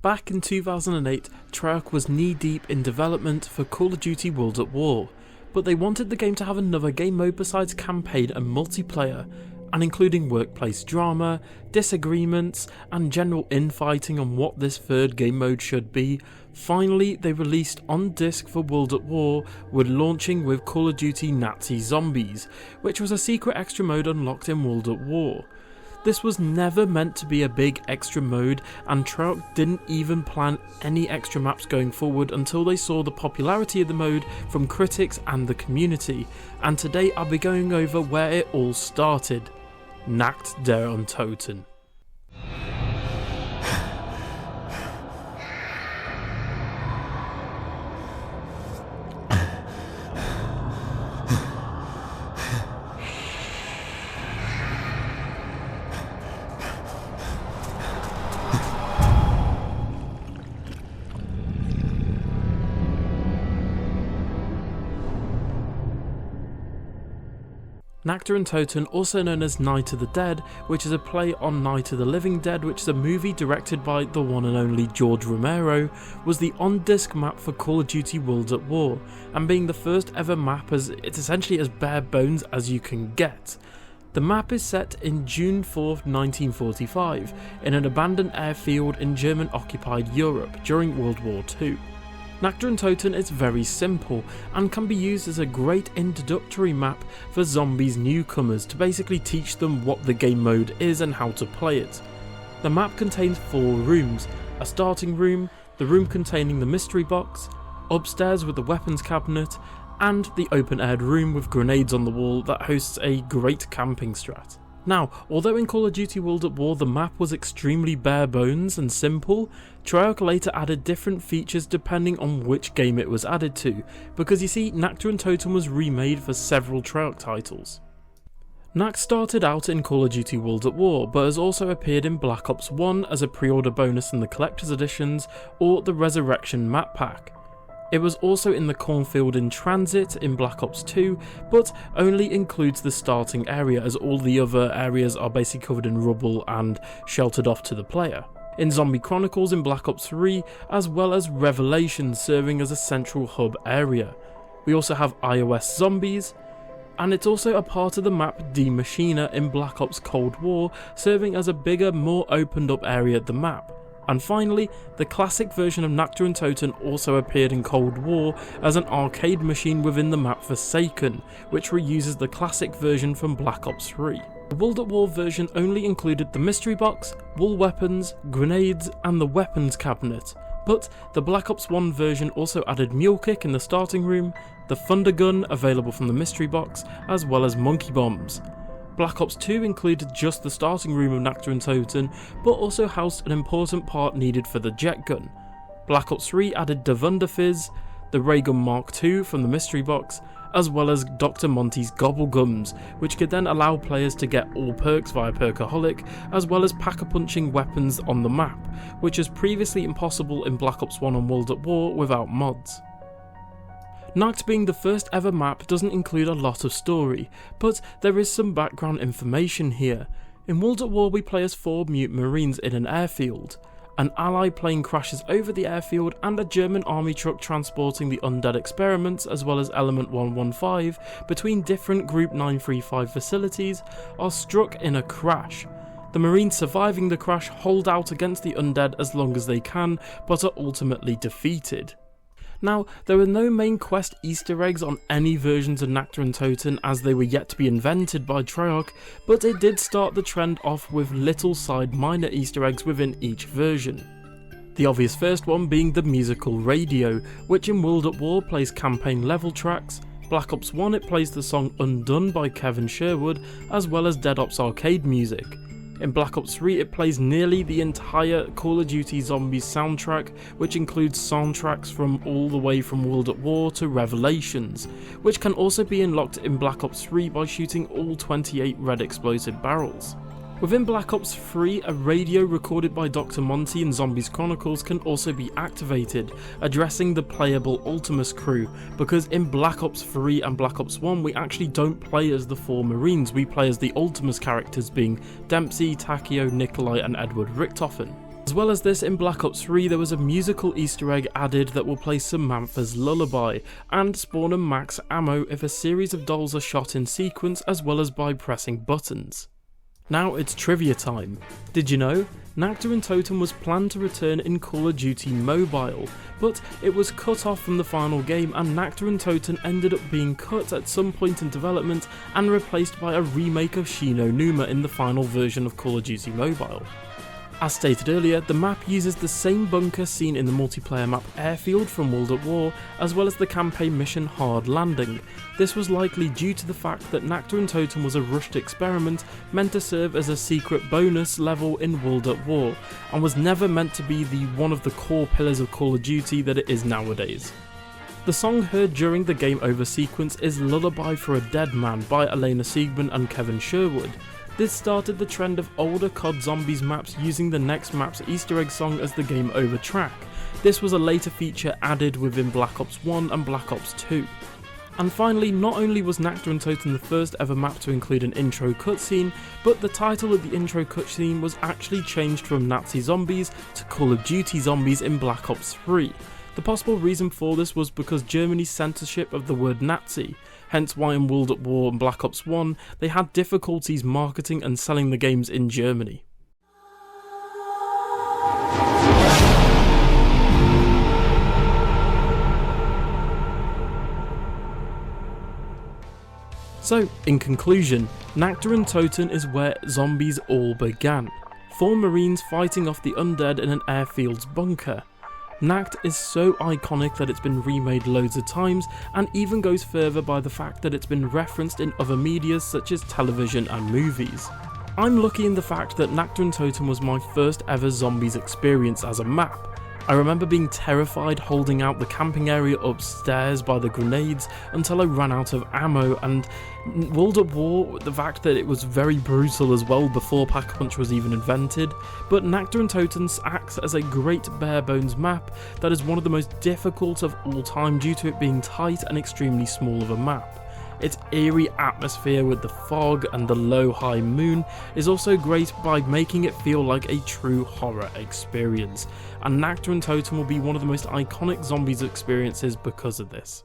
Back in 2008, Treyarch was knee-deep in development for Call of Duty World at War, but they wanted the game to have another game mode besides campaign and multiplayer, and including workplace drama, disagreements, and general infighting on what this third game mode should be. Finally, they released on disc for World at War, with launching with Call of Duty Nazi Zombies, which was a secret extra mode unlocked in World at War. This was never meant to be a big extra mode, and Treyarch didn't even plan any extra maps going forward until they saw the popularity of the mode from critics and the community, and today I'll be going over where it all started. Nacht Der Untoten. Nacht Der Untoten, also known as Night of the Dead, which is a play on Night of the Living Dead, which is a movie directed by the one and only George Romero, was the on-disc map for Call of Duty World at War, and being the first ever map, as it's essentially as bare bones as you can get. The map is set in June 4th, 1945, in an abandoned airfield in German-occupied Europe during World War II. Nacht Der Untoten is very simple and can be used as a great introductory map for zombies newcomers to basically teach them what the game mode is and how to play it. The map contains 4 rooms: a starting room, the room containing the mystery box, upstairs with the weapons cabinet, and the open-aired room with grenades on the wall that hosts a great camping strat. Now, although in Call of Duty World at War the map was extremely bare bones and simple, Treyarch later added different features depending on which game it was added to, because you see, Nacht Der Untoten was remade for several Treyarch titles. Nacht started out in Call of Duty World at War, but has also appeared in Black Ops 1 as a pre-order bonus in the collector's editions or the Resurrection map pack. It was also in the Cornfield in Transit in Black Ops 2, but only includes the starting area, as all the other areas are basically covered in rubble and sheltered off to the player. In Zombie Chronicles in Black Ops 3, as well as Revelations serving as a central hub area. We also have iOS Zombies, and it's also a part of the map Die Maschine in Black Ops Cold War, serving as a bigger, more opened up area of the map. And finally, the classic version of Nacht Der Untoten also appeared in Cold War as an arcade machine within the map Forsaken, which reuses the classic version from Black Ops 3. The World at War version only included the mystery box, wall weapons, grenades, and the weapons cabinet, but the Black Ops 1 version also added Mule Kick in the starting room, the Thunder Gun available from the mystery box, as well as monkey bombs. Black Ops 2 included just the starting room of Nacht Der Untoten, but also housed an important part needed for the jet gun. Black Ops 3 added the Wunderfizz, the Ray Gun Mark II from the mystery box, as well as Dr. Monty's Gobblegums, which could then allow players to get all perks via Perkaholic, as well as pack-a-punching weapons on the map, which was previously impossible in Black Ops 1 and World at War without mods. Nacht being the first ever map doesn't include a lot of story, but there is some background information here. In World at War we play as 4 mute marines in an airfield. An Allied plane crashes over the airfield, and a German army truck transporting the undead experiments as well as Element 115 between different Group 935 facilities are struck in a crash. The marines surviving the crash hold out against the undead as long as they can, but are ultimately defeated. Now, there were no main quest Easter eggs on any versions of Nacht Der Untoten, as they were yet to be invented by Treyarch, but it did start the trend off with little side minor Easter eggs within each version. The obvious first one being the musical radio, which in World at War plays campaign level tracks. Black Ops 1 it plays the song Undone by Kevin Sherwood, as well as Dead Ops arcade music. In Black Ops 3 it plays nearly the entire Call of Duty Zombies soundtrack, which includes soundtracks from all the way from World at War to Revelations, which can also be unlocked in Black Ops 3 by shooting all 28 red explosive barrels. Within Black Ops 3, a radio recorded by Dr. Monty in Zombies Chronicles can also be activated, addressing the playable Ultimus crew, because in Black Ops 3 and Black Ops 1 we actually don't play as the 4 Marines, we play as the Ultimus characters being Dempsey, Takeo, Nikolai and Edward Richtofen. As well as this, in Black Ops 3 there was a musical Easter egg added that will play Samantha's Lullaby, and spawn and max ammo if a series of dolls are shot in sequence, as well as by pressing buttons. Now it's trivia time. Did you know? Nacht Der Untoten was planned to return in Call of Duty Mobile, but it was cut off from the final game, and Nacht Der Untoten ended up being cut at some point in development and replaced by a remake of Shi No Numa in the final version of Call of Duty Mobile. As stated earlier, the map uses the same bunker seen in the multiplayer map Airfield from World at War, as well as the campaign mission Hard Landing. This was likely due to the fact that Nacht Der Untoten was a rushed experiment meant to serve as a secret bonus level in World at War, and was never meant to be one of the core pillars of Call of Duty that it is nowadays. The song heard during the game over sequence is Lullaby for a Dead Man by Elena Siegman and Kevin Sherwood. This started the trend of older COD Zombies maps using the next map's Easter egg song as the game over track. This was a later feature added within Black Ops 1 and Black Ops 2. And finally, not only was Nacht Der Untoten the first ever map to include an intro cutscene, but the title of the intro cutscene was actually changed from Nazi Zombies to Call of Duty Zombies in Black Ops 3. The possible reason for this was because Germany's censorship of the word Nazi, hence why in World at War and Black Ops 1 they had difficulties marketing and selling the games in Germany. So, in conclusion, Nacht Der Untoten is where zombies all began. 4 Marines fighting off the undead in an airfield's bunker. Nacht is so iconic that it's been remade loads of times, and even goes further by the fact that it's been referenced in other medias such as television and movies. I'm lucky in the fact that Nacht Der Untoten was my first ever zombies experience as a map. I remember being terrified holding out the camping area upstairs by the grenades until I ran out of ammo, and World at War, the fact that it was very brutal as well before Pack-a-Punch was even invented, but Nacht Der Untoten acts as a great bare bones map that is one of the most difficult of all time due to it being tight and extremely small of a map. Its eerie atmosphere with the fog and the low high moon is also great by making it feel like a true horror experience, and Nacht Der Untoten will be one of the most iconic zombies experiences because of this.